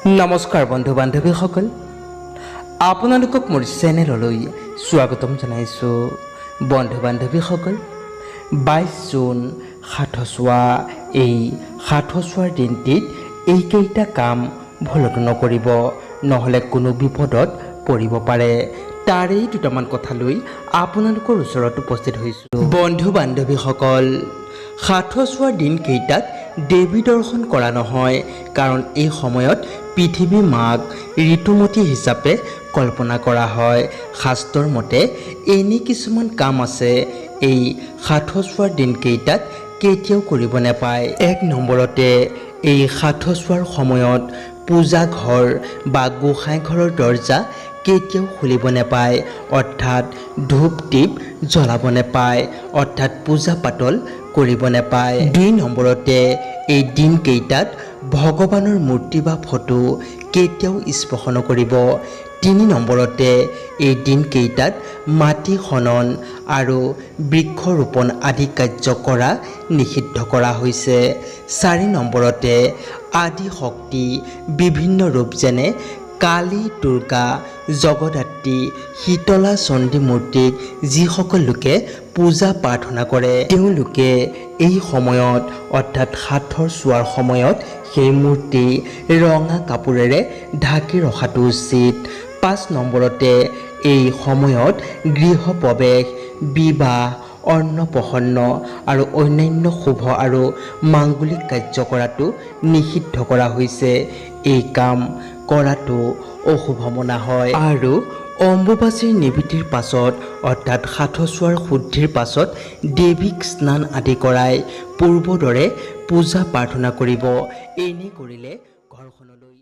নমস্কাৰ বন্ধু বান্ধৱীসকল, আপোনালোকক মোৰ চেনেললৈ স্বাগতম জনাইছোঁ। বন্ধু বান্ধৱীসকল, 22 জুন সাথছোৱা। এই সাথছোৱাৰ দিনটিত এইকেইটা কাম ভুলতো নকৰিব, নহ'লে কোনো বিপদত পৰিব পাৰে। তাৰেই দুটামান কথা লৈ আপোনালোকৰ ওচৰত উপস্থিত হৈছোঁ। বন্ধু বান্ধৱীসকল, সাথছোৱাৰ দিনকেইটাত দেৱী দৰ্শন কৰা নহয়, কাৰণ এই সময়ত পৃথিৱী মাক ঋতুমতী হিচাপে কল্পনা কৰা হয়। শাস্ত্ৰৰ মতে এনে কিছুমান কাম আছে এই সাথছোৱাৰ দিনকেইটাত কেতিয়াও কৰিব নাপায়। 1 নম্বৰতে, এই সাথছোৱাৰ সময়ত পূজা ঘৰ বা গোসাঁই ঘৰৰ দৰ্জা কেতিয়াও খুলিব নাপায়, অৰ্থাৎ ধূপ দীপ জ্বলাব নাপায়, অৰ্থাৎ পূজা পাতল কৰিব নাপায়। 2 নম্বৰতে, এই দিনকেইটাত ভগৱানৰ মূৰ্তি বা ফটো কেতিয়াও স্পৰ্শ নকৰিব। 3 নম্বৰতে, এই দিনকেইটাত মাটি খনন আৰু বৃক্ষৰোপণ আদি কাৰ্য কৰা নিষিদ্ধ কৰা হৈছে। 4 নম্বৰতে, আদি শক্তি বিভিন্ন ৰূপ যেনে কালী, দুৰ্গা, জগদ্ধাত্ৰী, শীতলা, চণ্ডী মূৰ্তিক যিসকল লোকে পূজা প্ৰাৰ্থনা কৰে, তেওঁলোকে এই সময়ত অৰ্থাৎ সাথছোৱাৰ সময়ত সেই মূৰ্তি ৰঙা কাপোৰেৰে ঢাকি ৰখাটো উচিত। 5 নম্বৰতে, এই সময়ত গৃহ প্ৰৱেশ, বিবাহ, অন্নপ্ৰসন্ন আৰু অন্যান্য শুভ আৰু মাংগলিক কাৰ্য কৰাটো নিষিদ্ধ কৰা হৈছে। এই কাম কৰাটো অশুভ মনা হয়। আৰু অম্বুবাচীৰ নিবৃত্তিৰ পাছত অৰ্থাৎ সাথছোৱাৰ শুদ্ধিৰ পাছত দেৱীক স্নান আদি কৰাই পূৰ্বৰ দৰে পূজা প্ৰাৰ্থনা কৰিব। এনে কৰিলে ঘৰখনলৈ